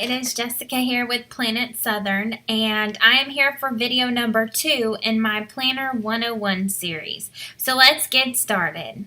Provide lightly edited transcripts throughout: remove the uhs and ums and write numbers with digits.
it is Jessica here with PlanIt Southern, and I am here for video number 2 in my Planner 101 series. So let's get started.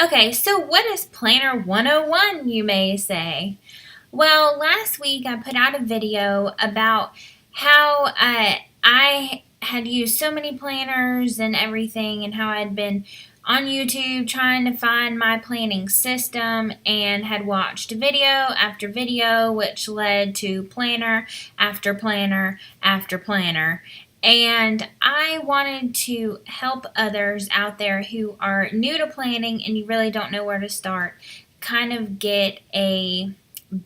Okay, so what is Planner 101, you may say? Well, last week I put out a video about how I had used so many planners and everything, and how I'd been on YouTube trying to find my planning system and had watched video after video, which led to planner after planner after planner. And I wanted to help others out there who are new to planning and you really don't know where to start, kind of get a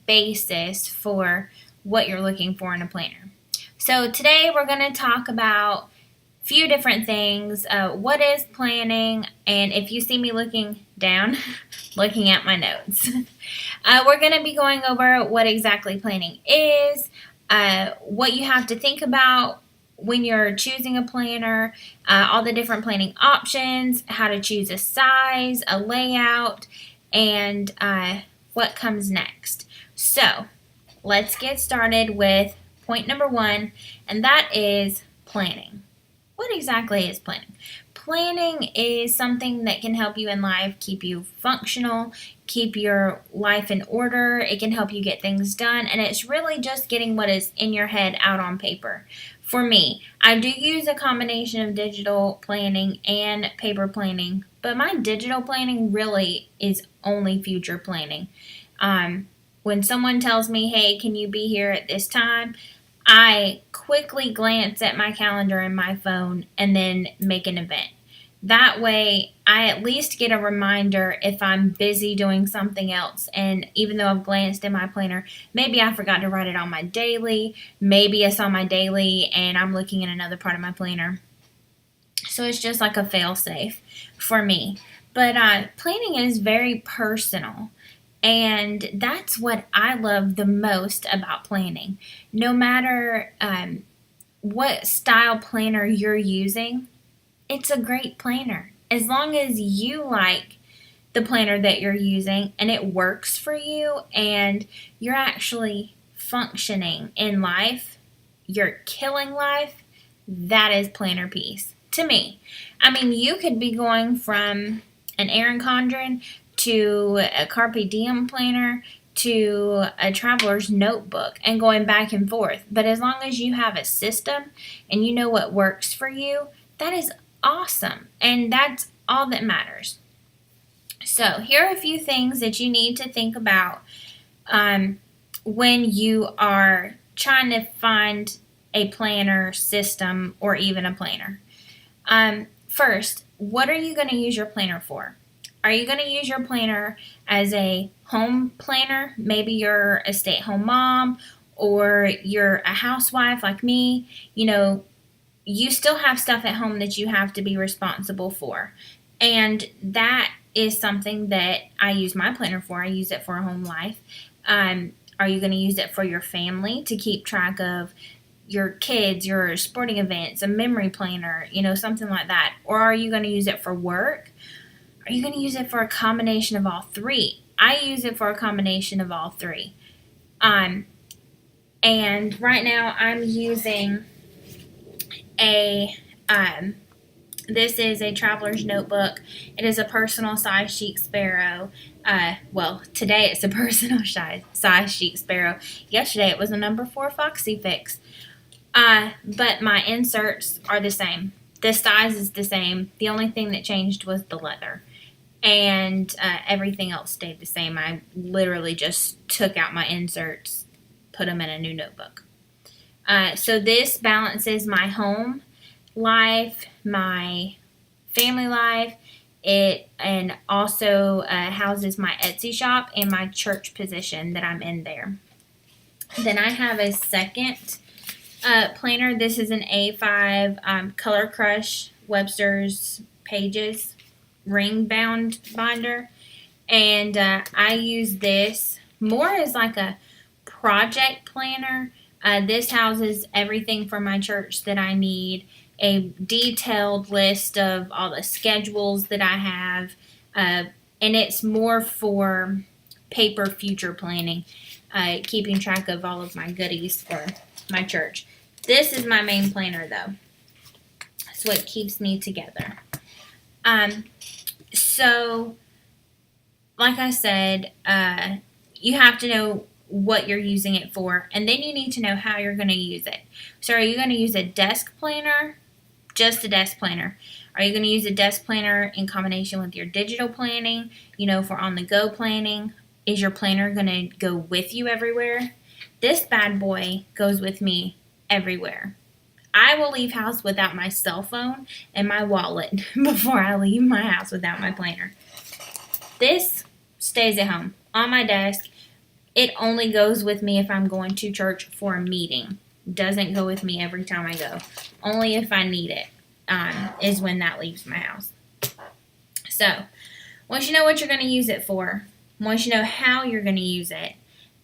basis for what you're looking for in a planner. So today we're going to talk about a few different things. What is planning? And if you see me looking down, looking at my notes, we're going to be going over what exactly planning is, what you have to think about when you're choosing a planner, all the different planning options, how to choose a size, a layout, and what comes next. So let's get started with point number 1, and that is planning. What exactly is planning? Planning is something that can help you in life, keep you functional, keep your life in order. It can help you get things done, and it's really just getting what is in your head out on paper. For me, I do use a combination of digital planning and paper planning, but my digital planning really is only future planning. When someone tells me, hey, can you be here at this time? I quickly glance at my calendar and my phone and then make an event. That way, I at least get a reminder if I'm busy doing something else. And even though I've glanced in my planner, maybe I forgot to write it on my daily. Maybe it's on my daily and I'm looking in another part of my planner. So it's just like a fail-safe for me. But planning is very personal. And that's what I love the most about planning. No matter what style planner you're using, it's a great planner. As long as you like the planner that you're using and it works for you and you're actually functioning in life, you're killing life, that is planner peace to me. I mean, you could be going from an Erin Condren to a Carpe Diem planner to a traveler's notebook and going back and forth. But as long as you have a system and you know what works for you, that is awesome. And that's all that matters. So here are a few things that you need to think about when you are trying to find a planner system or even a planner. First, what are you going to use your planner for? Are you going to use your planner as a home planner? Maybe you're a stay-at-home mom or you're a housewife like me. You know, you still have stuff at home that you have to be responsible for. And that is something that I use my planner for. I use it for a home life. Are you going to use it for your family to keep track of your kids, your sporting events, a memory planner, something like that? Or are you going to use it for work? Are you going to use it for a combination of all three? I use it for a combination of all three. And right now I'm using this is a traveler's notebook. It is a personal size Chic Sparrow. Today it's a personal size Chic Sparrow. Yesterday it was a number 4 Foxy Fix. But my inserts are the same. The size is the same. The only thing that changed was the leather. And everything else stayed the same. I literally just took out my inserts, put them in a new notebook. So this balances my home life, my family life. It and also houses my Etsy shop and my church position that I'm in there. Then I have a second planner. This is an A5 Color Crush Webster's Pages ring bound binder. And I use this more as like a project planner. This houses everything for my church that I need, a detailed list of all the schedules that I have, and it's more for paper future planning, keeping track of all of my goodies for my church. This is my main planner though. That's what keeps me together. So like I said, you have to know what you're using it for, and then you need to know how you're going to use it. So are you going to use a desk planner, just a desk planner? Are you going to use a desk planner in combination with your digital planning, for on-the-go planning? Is your planner going to go with you everywhere? This bad boy goes with me everywhere. I will leave house without my cell phone and my wallet before I leave my house without my planner. This stays at home on my desk. It only goes with me if I'm going to church for a meeting. Doesn't go with me every time I go. Only if I need it is when that leaves my house. So, once you know what you're going to use it for, once you know how you're going to use it,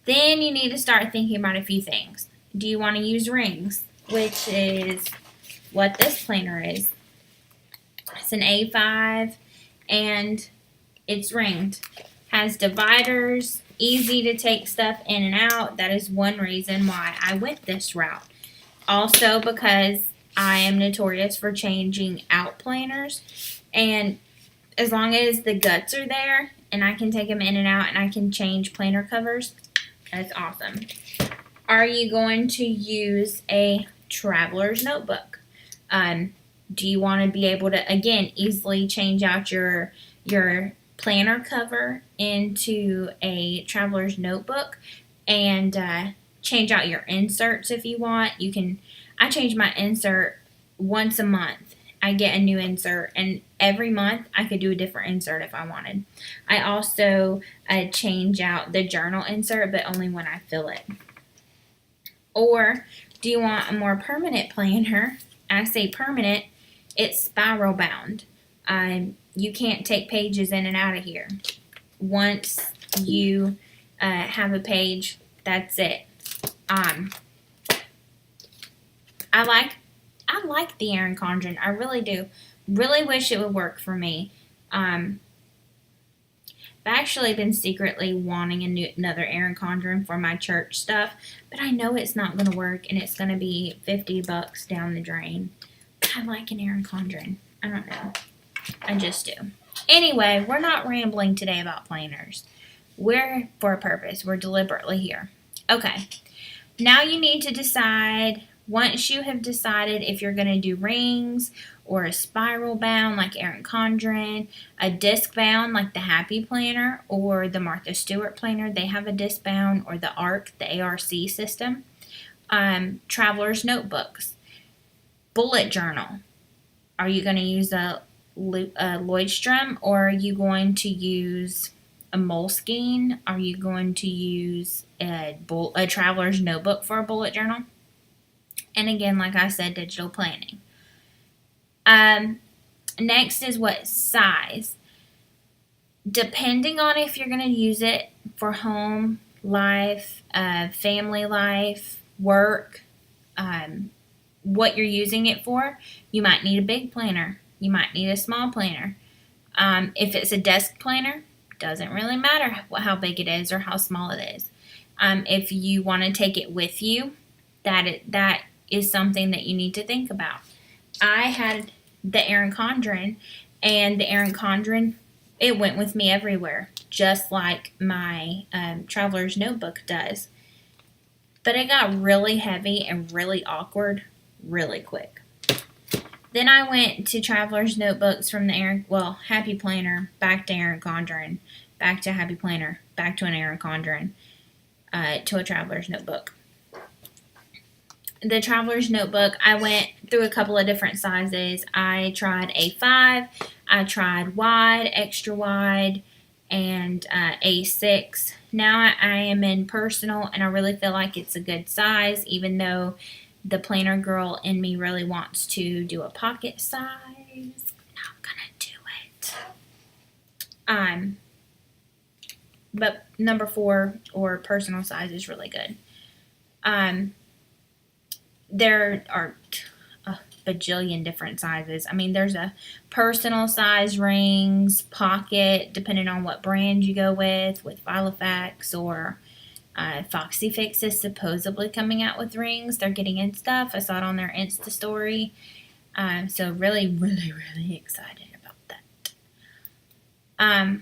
then you need to start thinking about a few things. Do you want to use rings, which is what this planner is? It's an A5 and it's ringed. Has dividers, easy to take stuff in and out. That is one reason why I went this route. Also because I am notorious for changing out planners, and as long as the guts are there and I can take them in and out and I can change planner covers, that's awesome. Are you going to use a traveler's notebook? Do you want to be able to, again, easily change out your planner cover into a traveler's notebook and change out your inserts if you want? I change my insert once a month. I get a new insert, and every month I could do a different insert if I wanted. I also change out the journal insert, but only when I fill it. Or do you want a more permanent planner? I say permanent, it's spiral bound. You can't take pages in and out of here. Once you have a page, that's it. I like the Erin Condren. I really do. Really wish it would work for me. I've actually been secretly wanting another Erin Condren for my church stuff, but I know it's not going to work, and it's going to be $50 down the drain. I like an Erin Condren. I don't know. I just do. Anyway, we're not rambling today about planners. We're for a purpose. We're deliberately here. Okay. Now you need to decide, once you have decided if you're going to do rings or a spiral bound like Erin Condren, a disc bound like the Happy Planner or the Martha Stewart Planner, they have a disc bound, or the ARC, the ARC system. Traveler's notebooks. Bullet journal. Are you going to use a Lloydstrom, or are you going to use a Moleskine? Are you going to use a traveler's notebook for a bullet journal? And again, like I said, digital planning. Next is what size. Depending on if you're going to use it for home life, family life, work, what you're using it for, you might need a big planner. You might need a small planner. If it's a desk planner, doesn't really matter how big it is or how small it is. If you want to take it with you, that is something that you need to think about. I had the Erin Condren, and the Erin Condren, it went with me everywhere, just like my traveler's notebook does. But it got really heavy and really awkward really quick. Then I went to traveler's notebooks from the Happy Planner, back to Erin Condren, back to Happy Planner, back to an Erin Condren, to a traveler's notebook. The traveler's notebook, I went through a couple of different sizes. I tried A5, I tried wide, extra wide, and A6. Now I am in personal, and I really feel like it's a good size, even though the planner girl in me really wants to do a pocket size. Not gonna do it. But number 4 or personal size is really good. There are a bajillion different sizes. I mean, there's a personal size rings, pocket, depending on what brand you go with Filofax or Foxy Fix is supposedly coming out with rings. They're getting in stuff. I saw it on their Insta story. So really, really, really excited about that.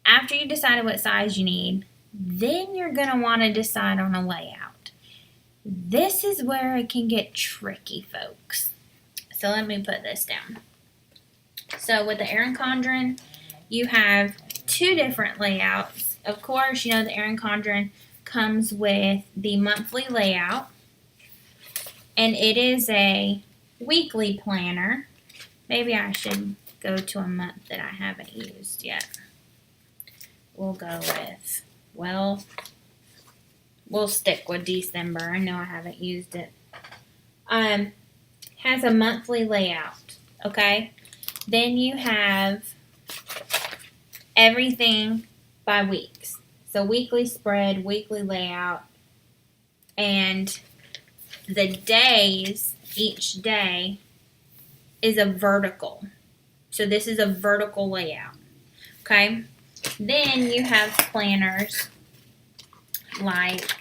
After you decided what size you need, then you're going to want to decide on a layout. This is where it can get tricky, folks. So let me put this down. So with the Erin Condren, you have 2 different layouts. Of course, you know the Erin Condren comes with the monthly layout, and it is a weekly planner. Maybe I should go to a month that I haven't used yet. We'll go with, well, we'll stick with December. I know I haven't used it. Has a monthly layout, okay? Then you have everything by weeks. So weekly spread, weekly layout, and the days, each day is a vertical. So this is a vertical layout, okay? Then you have planners like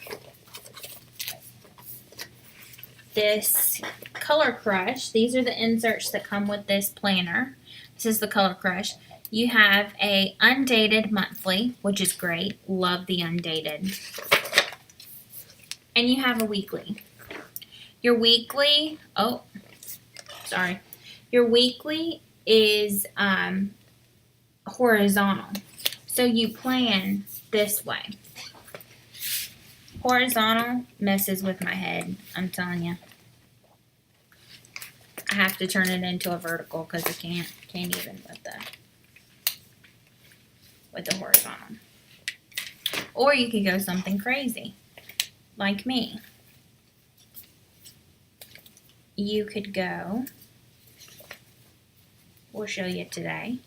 this Color Crush. These are the inserts that come with this planner. This is the Color Crush. You have a undated monthly, which is great. Love the undated. And you have a weekly. Your weekly, your weekly is horizontal. So you plan this way. Horizontal messes with my head, I'm telling you. I have to turn it into a vertical because I can't even with the horizontal. Or you could go something crazy, like me. You could go, we'll show you today.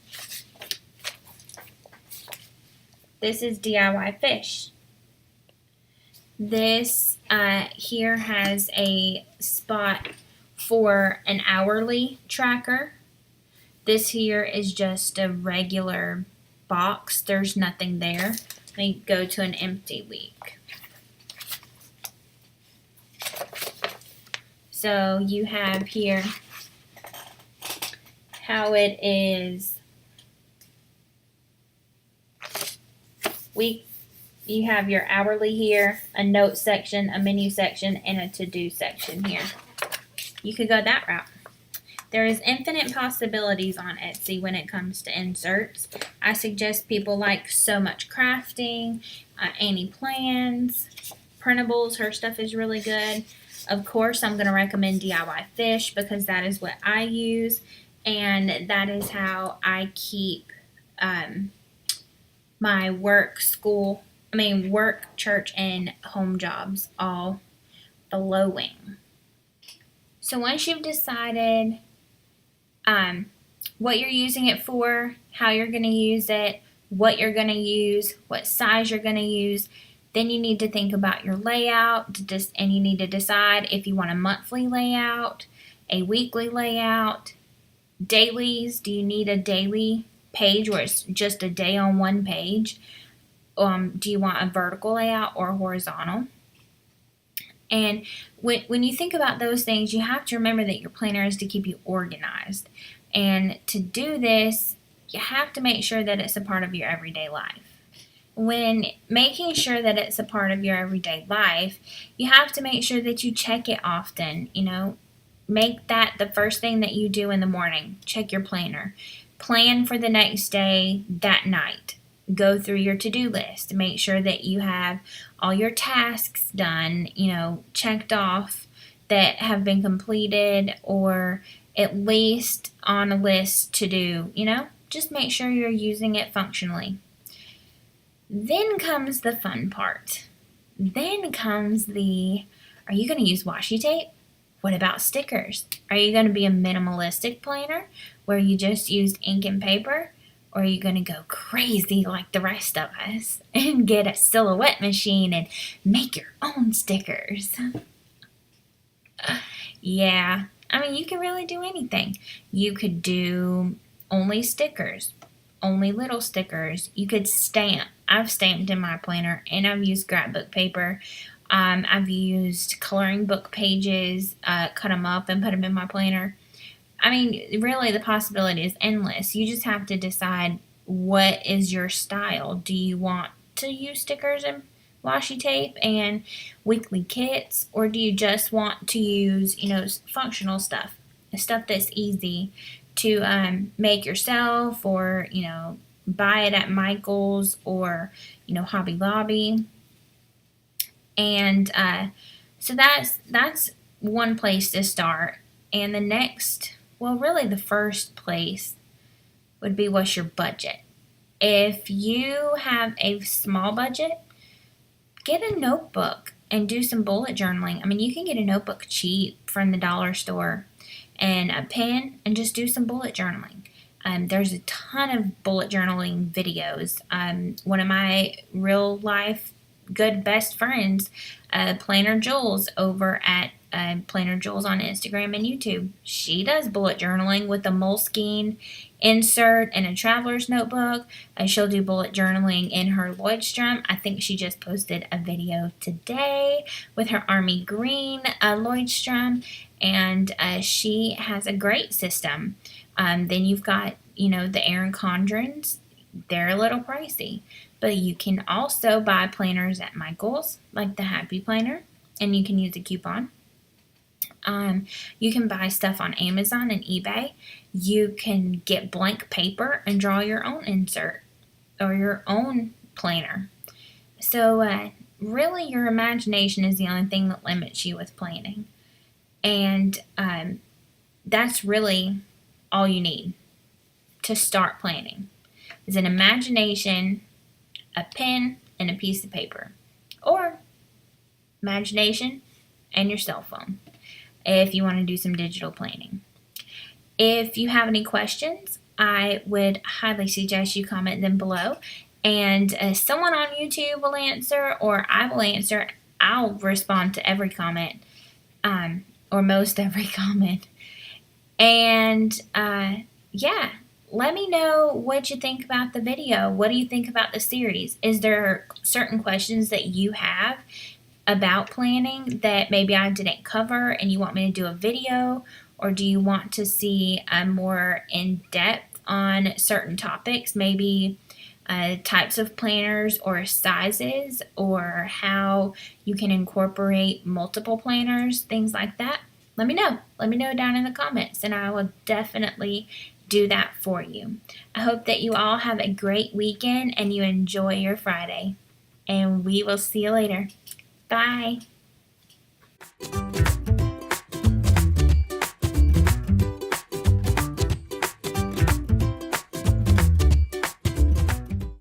This is DIY Fish. This here has a spot for an hourly tracker. This here is just a regular box. There's nothing there. Let me go to an empty week. So you have here how it is week. You have your hourly here, a note section, a menu section, and a to-do section here. You could go that route. There is infinite possibilities on Etsy when it comes to inserts. I suggest people like So Much Crafting, Annie Plans, Printables. Her stuff is really good. Of course, I'm going to recommend DIY Fish because that is what I use, and that is how I keep my work, church, and home jobs all flowing. So once you've decided what you're using it for, how you're going to use it, what you're going to use, what size you're going to use, then you need to think about your layout, and you need to decide if you want a monthly layout, a weekly layout, dailies. Do you need a daily page where it's just a day on one page? Do you want a vertical layout or horizontal? And when you think about those things, you have to remember that your planner is to keep you organized. And to do this, you have to make sure that it's a part of your everyday life. When making sure that it's a part of your everyday life, you have to make sure that you check it often. Make that the first thing that you do in the morning. Check your planner. Plan for the next day that night. Go through your to-do list. Make sure that you have all your tasks done, checked off that have been completed or at least on a list to do, Just make sure you're using it functionally. Then comes the fun part. Then comes are you going to use washi tape? What about stickers? Are you going to be a minimalistic planner where you just use ink and paper? Or are you going to go crazy like the rest of us and get a silhouette machine and make your own stickers? Yeah, I mean, you can really do anything. You could do only stickers, only little stickers. You could stamp. I've stamped in my planner, and I've used scrapbook paper. I've used coloring book pages, cut them up and put them in my planner. I mean, really, the possibility is endless. You just have to decide what is your style. Do you want to use stickers and washi tape and weekly kits, or do you just want to use, functional stuff, stuff that's easy to make yourself, or buy it at Michael's or Hobby Lobby, and so that's one place to start. And the next, well, really the first place would be, what's your budget? If you have a small budget, get a notebook and do some bullet journaling. I mean, you can get a notebook cheap from the dollar store and a pen and just do some bullet journaling. There's a ton of bullet journaling videos. One of my real life good best friends, Planner Jules, over at Planner Jules on Instagram and YouTube. She does bullet journaling with a Moleskine insert and a traveler's notebook. She'll do bullet journaling in her Lloydstrom. I think she just posted a video today with her army green Lloydstrom, and she has a great system. Then you've got, the Erin Condrens. They're a little pricey, but you can also buy planners at Michael's, like the Happy Planner, and you can use a coupon. You can buy stuff on Amazon and eBay. You can get blank paper and draw your own insert or your own planner. So really, your imagination is the only thing that limits you with planning. And that's really all you need to start planning, is an imagination, a pen, and a piece of paper. Or imagination and your cell phone, if you want to do some digital planning. If you have any questions, I would highly suggest you comment them below, and someone on YouTube will answer, or I will answer. I'll respond to every comment, or most every comment. And yeah, let me know what you think about the video. What do you think about the series? Is there certain questions that you have about planning that maybe I didn't cover and you want me to do a video? Or do you want to see more in depth on certain topics, maybe types of planners or sizes, or how you can incorporate multiple planners, things like that? Let me know. Let me know down in the comments, and I will definitely do that for you. I hope that you all have a great weekend and you enjoy your Friday. And we will see you later. Bye.